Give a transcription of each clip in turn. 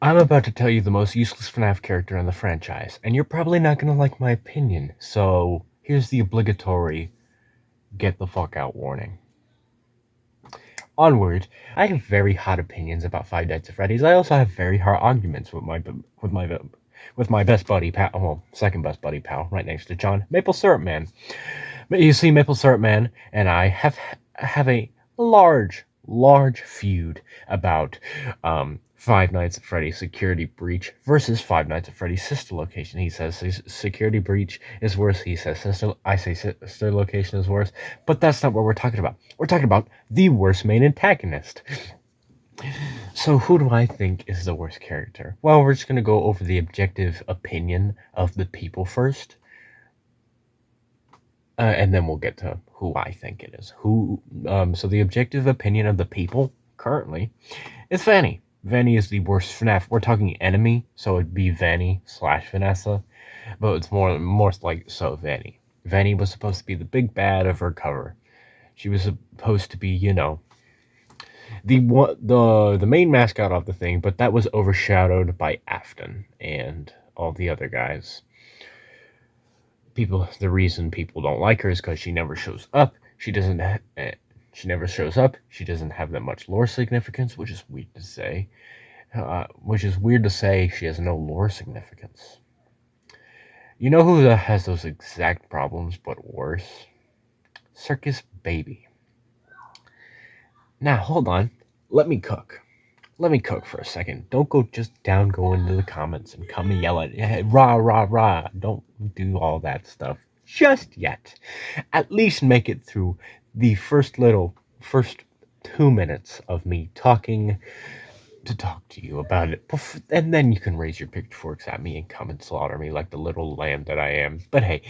I'm about to tell you the most useless FNAF character in the franchise, and you're probably not gonna like my opinion, so here's the obligatory get the fuck out warning. Onward, I have very hot opinions about Five Nights at Freddy's. I also have very hard arguments with my with my best buddy pal, well, second best buddy pal, right next to John, Maple Syrup Man. But you see, Maple Syrup Man and I have a large feud about Five Nights at Freddy's Security Breach versus Five Nights at Freddy's Sister Location. He says Security Breach is worse. He says I say Sister Location is worse. But that's not what we're talking about. We're talking about the worst main antagonist. So who do I think is the worst character? Well, we're just gonna go over the objective opinion of the people first. And then we'll get to who I think it is. So the objective opinion of the people currently is Vanny. Vanny is the worst FNAF. We're talking enemy, so it'd be Vanny / Vanessa, but it's more like so Vanny. Vanny was supposed to be the big bad of her cover. She was supposed to be, the main mascot of the thing, but that was overshadowed by Afton and all the other guys. The reason people don't like her is because she never shows up. She never shows up. She doesn't have that much lore significance, which is weird to say. She has no lore significance. You know who has those exact problems, but worse? Circus Baby. Now, hold on. Let me cook. Let me cook for a second. Don't go into the comments and come and yell at hey, rah, rah, rah. Don't do all that stuff just yet. At least make it through the first 2 minutes of me talking to talk to you about it. And then you can raise your pitchforks at me and come and slaughter me like the little lamb that I am. But hey,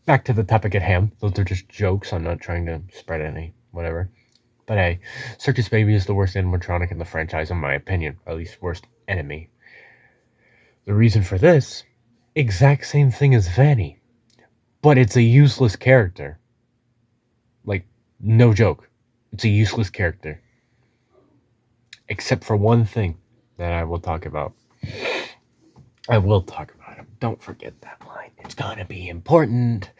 back to the topic at hand. Those are just jokes. I'm not trying to spread any whatever. But hey, Circus Baby is the worst animatronic in the franchise, in my opinion. At least worst enemy. The reason for this, exact same thing as Vanny. But it's a useless character. Like, no joke. It's a useless character. Except for one thing that I will talk about. I will talk about him. Don't forget that line. It's gonna be important.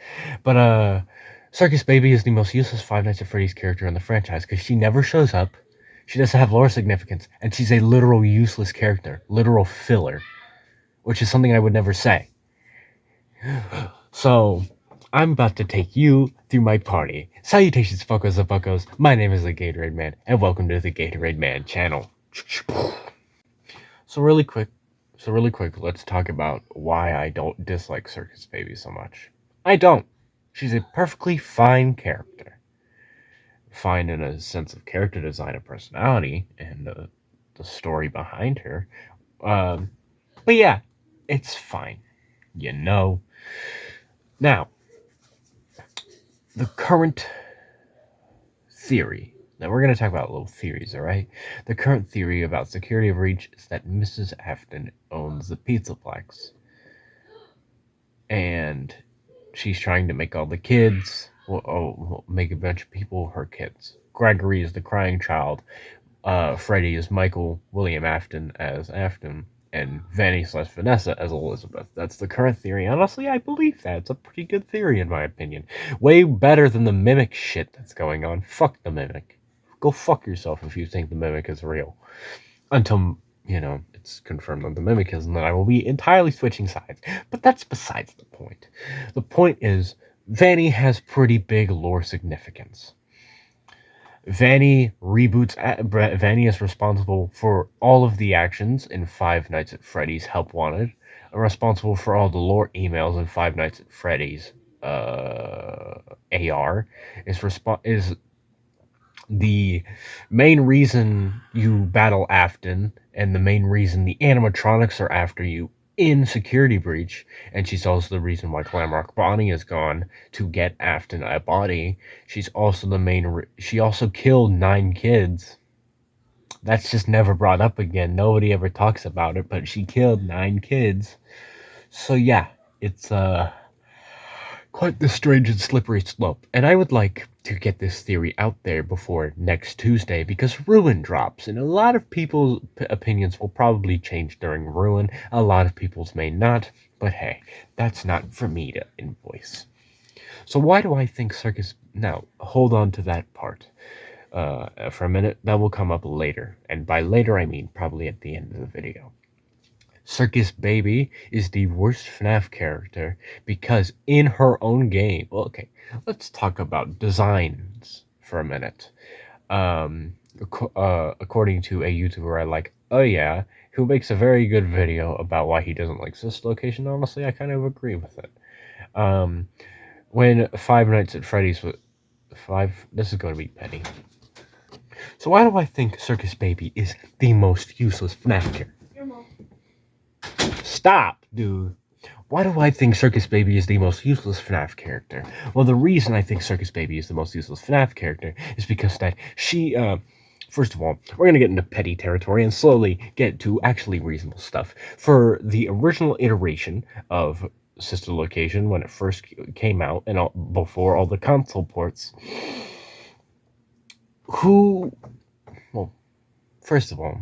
But, Circus Baby is the most useless Five Nights at Freddy's character in the franchise because she never shows up, she doesn't have lore significance, and she's a literal useless character, literal filler, which is something I would never say. So, I'm about to take you through my party. Salutations, fuckos and buckos. My name is the Gatorade Man, and welcome to the Gatorade Man channel. So really quick, let's talk about why I don't dislike Circus Baby so much. I don't. She's a perfectly fine character. Fine in a sense of character design and personality and the story behind her. But yeah, it's fine. Now, the current theory. Now we're going to talk about little theories, alright? The current theory about Security Breach is that Mrs. Afton owns the Pizzaplex. And she's trying to make all the kids, make a bunch of people her kids. Gregory is the crying child. Freddy is Michael. William Afton as Afton. And Vanny / Vanessa as Elizabeth. That's the current theory. Honestly, I believe that. It's a pretty good theory, in my opinion. Way better than the Mimic shit that's going on. Fuck the Mimic. Go fuck yourself if you think the Mimic is real. Until, it's confirmed that the Mimic is, and then I will be entirely switching sides. But that's besides the point. The point is, Vanny has pretty big lore significance. Vanny is responsible for all of the actions in Five Nights at Freddy's Help Wanted, responsible for all the lore emails in Five Nights at Freddy's AR, is the main reason you battle Afton, and the main reason the animatronics are after you in Security Breach, and she's also the reason why Glamrock Bonnie is gone to get Afton a body. She's also she also killed 9 kids. That's just never brought up again. Nobody ever talks about it, but she killed 9 kids. So yeah, it's quite the strange and slippery slope. And I would like to get this theory out there before next Tuesday because Ruin drops, and a lot of people's opinions will probably change during Ruin. A lot of people's may not, but hey, that's not for me to invoice. So why do I think Circus... Now, hold on to that part for a minute. That will come up later. And by later, I mean probably at the end of the video. Circus Baby is the worst FNAF character because in her own game... Well, okay, let's talk about designs for a minute. According to a YouTuber I like, oh yeah, who makes a very good video about why he doesn't like Sis Location, honestly, I kind of agree with it. When Five Nights at Freddy's was... This is going to be petty. So why do I think Circus Baby is the most useless FNAF character? Stop, dude. Why do I think Circus Baby is the most useless FNAF character? Well, the reason I think Circus Baby is the most useless FNAF character is because that she, first of all, we're going to get into petty territory and slowly get to actually reasonable stuff. For the original iteration of Sister Location, when it first came out, and before all the console ports, well, first of all,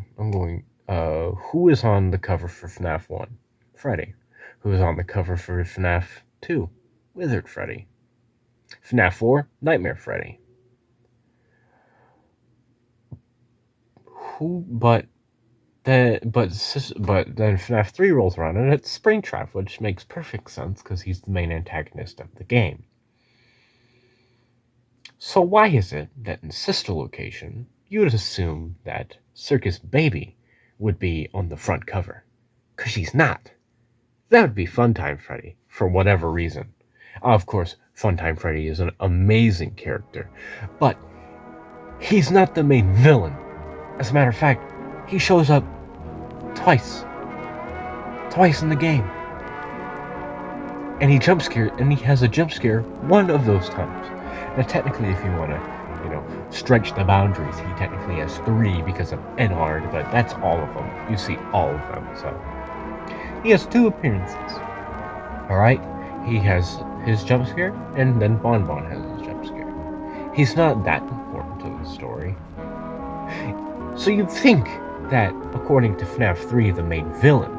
who is on the cover for FNAF 1? Freddy. Who is on the cover for FNAF 2? Wizard Freddy. FNAF 4? Nightmare Freddy. But then FNAF 3 rolls around and it's Springtrap, which makes perfect sense because he's the main antagonist of the game. So why is it that in Sister Location, you would assume that Circus Baby would be on the front cover? Because she's not. That would be Funtime Freddy, for whatever reason. Of course, Funtime Freddy is an amazing character, but he's not the main villain. As a matter of fact, he shows up twice in the game. And he has a jump scare one of those times. Now, technically, if you want to, stretch the boundaries, he technically has 3 because of Enhard, but that's all of them. You see all of them, so... He has 2 appearances. Alright? He has his jump scare, and then Bon Bon has his jump scare. He's not that important to the story. So you'd think that, according to FNAF 3, the main villain,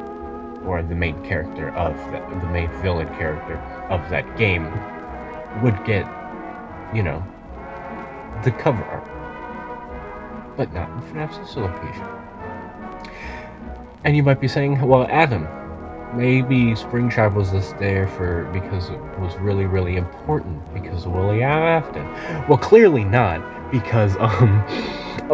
or the main character of the main villain character of that game, would get, the cover art. But not in FNAF Sister Location. And you might be saying, well, Adam, maybe Springtrap was just there because it was really, really important because of Willie Afton. Well, clearly not, because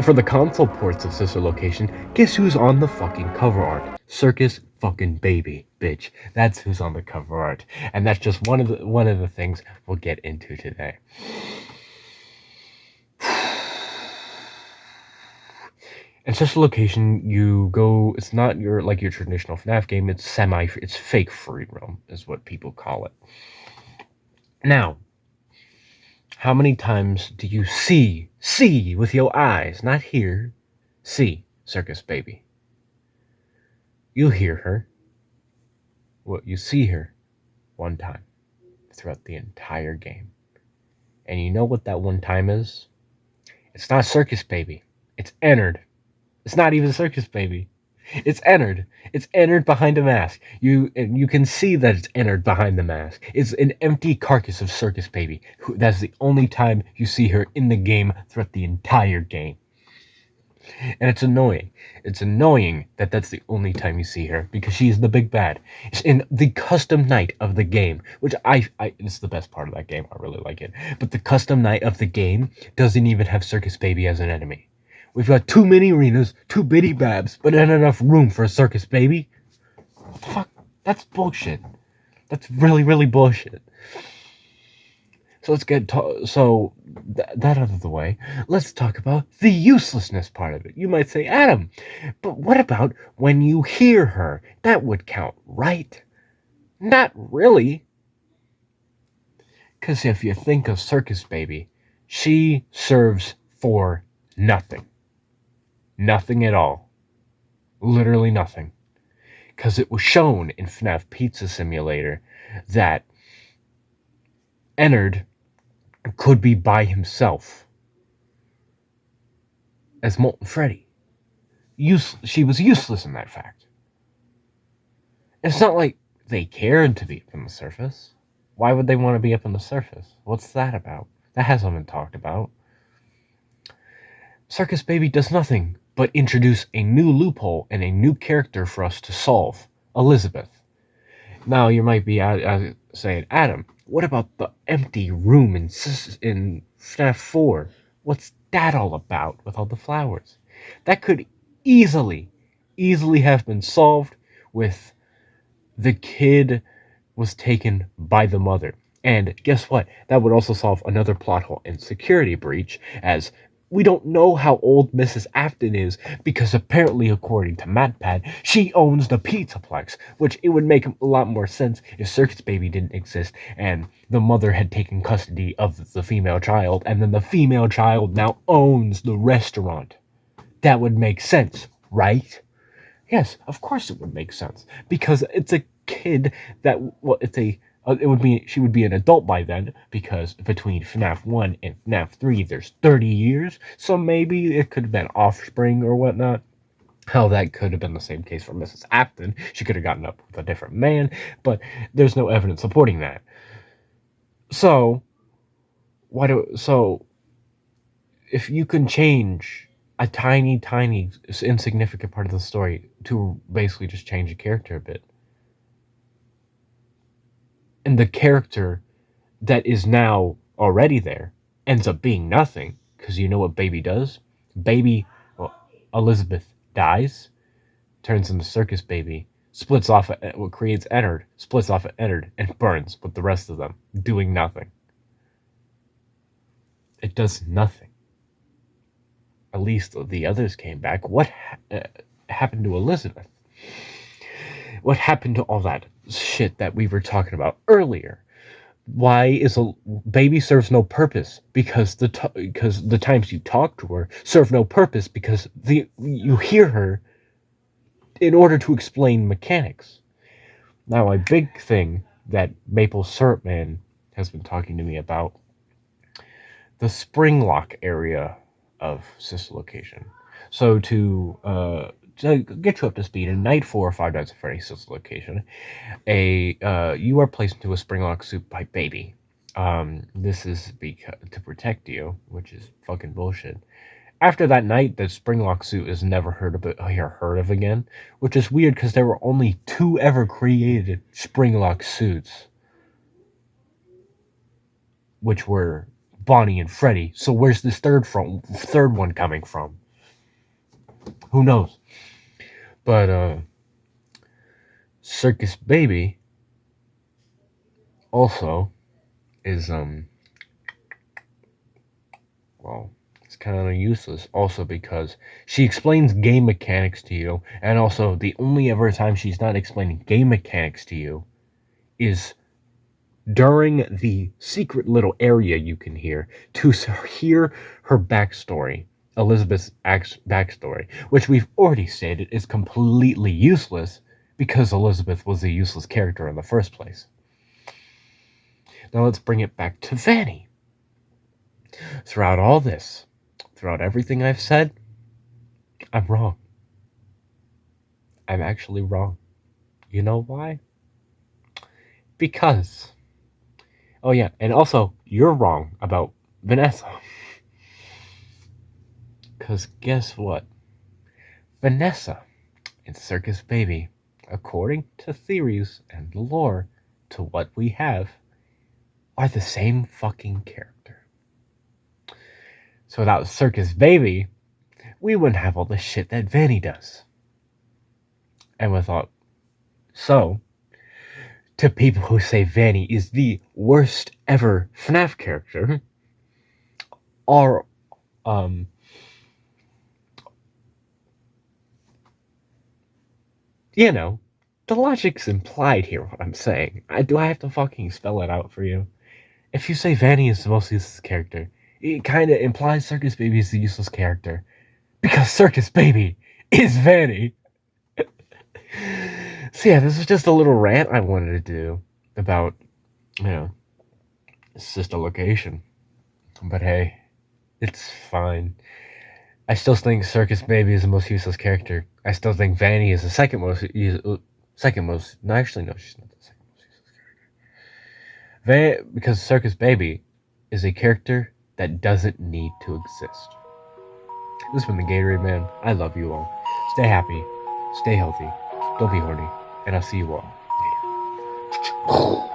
for the console ports of Sister Location, guess who's on the fucking cover art? Circus fucking Baby, bitch. That's who's on the cover art, and that's just one of the things we'll get into today. In Sister Location, you go... It's not your traditional FNAF game. It's it's fake free roam, is what people call it. Now, how many times do you see with your eyes, not hear, see Circus Baby? You hear her. You see her one time throughout the entire game. And you know what that one time is? It's not Circus Baby. It's Ennard. It's not even Circus Baby. It's Ennard. It's Ennard behind a mask. You can see that it's Ennard behind the mask. It's an empty carcass of Circus Baby. That's the only time you see her in the game throughout the entire game. And it's annoying. It's annoying that that's the only time you see her, because she's the big bad. It's in the custom night of the game, which it's the best part of that game. I really like it. But the custom night of the game doesn't even have Circus Baby as an enemy. We've got too many arenas, too bitty babs, but not enough room for a Circus Baby. Fuck, that's bullshit. That's really, really bullshit. So let's get that out of the way. Let's talk about the uselessness part of it. You might say, Adam, but what about when you hear her? That would count, right? Not really. Because if you think of Circus Baby, she serves for nothing. Nothing at all. Literally nothing. Because it was shown in FNAF Pizza Simulator that Ennard could be by himself as Molten Freddy. She was useless in that fact. It's not like they cared to be up on the surface. Why would they want to be up on the surface? What's that about? That hasn't been talked about. Circus Baby does nothing but introduce a new loophole and a new character for us to solve. Elizabeth. Now you might be saying, Adam, what about the empty room in FNAF 4? What's that all about with all the flowers? That could easily have been solved with the kid was taken by the mother. And guess what? That would also solve another plot hole in Security Breach, as we don't know how old Mrs. Afton is, because apparently, according to MatPat, she owns the Pizzaplex, which it would make a lot more sense if Circus Baby didn't exist and the mother had taken custody of the female child, and then the female child now owns the restaurant. That would make sense, right? Yes, of course it would make sense, because it's a kid that, well, she would be an adult by then, because between FNAF 1 and FNAF 3 there's 30 years, so maybe it could have been offspring or whatnot. Hell, that could have been the same case for Mrs. Afton. She could have gotten up with a different man, but there's no evidence supporting that. So, if you can change a tiny, insignificant part of the story to basically just change a character a bit, and the character that is now already there ends up being nothing, because you know what Baby does? Elizabeth dies, turns into Circus Baby, splits off at what creates Ennard, splits off at Ennard, and burns with the rest of them, doing nothing. It does nothing. At least the others came back. What happened to Elizabeth? What happened to all that shit that we were talking about earlier? Why is a Baby serves no purpose? Because the times you talk to her serve no purpose, because you hear her in order to explain mechanics. Now, a big thing that Maple Syrup Man has been talking to me about, the Springlock area of Sister Location. So to get you up to speed, in Night 4 or 5 Nights at Freddy's Sister Location, you are placed into a Springlock suit by Baby. This is to protect you, which is fucking bullshit. After that night, the Springlock suit is never heard of again, which is weird because there were only 2 ever created Springlock suits, which were Bonnie and Freddy. So where's this third one coming from? Who knows? But Circus Baby also is well, it's kind of useless also because she explains game mechanics to you, and also the only ever time she's not explaining game mechanics to you is during the secret little area you can hear to hear her backstory, Elizabeth's backstory, which we've already stated is completely useless because Elizabeth was a useless character in the first place. Now let's bring it back to Vanny. Throughout all this, throughout everything I've said, I'm wrong. I'm actually wrong. You know why? Because, oh yeah, and also, you're wrong about Vanessa. Because guess what? Vanessa in Circus Baby, according to theories and lore, to what we have, are the same fucking character. So without Circus Baby, we wouldn't have all the shit that Vanny does. And we thought, so, to people who say Vanny is the worst ever FNAF character, are, you know, the logic's implied here, what I'm saying. Do I have to fucking spell it out for you? If you say Vanny is the most useless character, it kind of implies Circus Baby is the useless character. Because Circus Baby is Vanny. So yeah, this is just a little rant I wanted to do about, It's just a location. But hey, it's fine. I still think Circus Baby is the most useless character. I still think Vanny is the second most. Second most. No, actually, no, she's not the second most useless character. Because Circus Baby is a character that doesn't need to exist. This has been the Gatorade Man. I love you all. Stay happy. Stay healthy. Don't be horny. And I'll see you all later.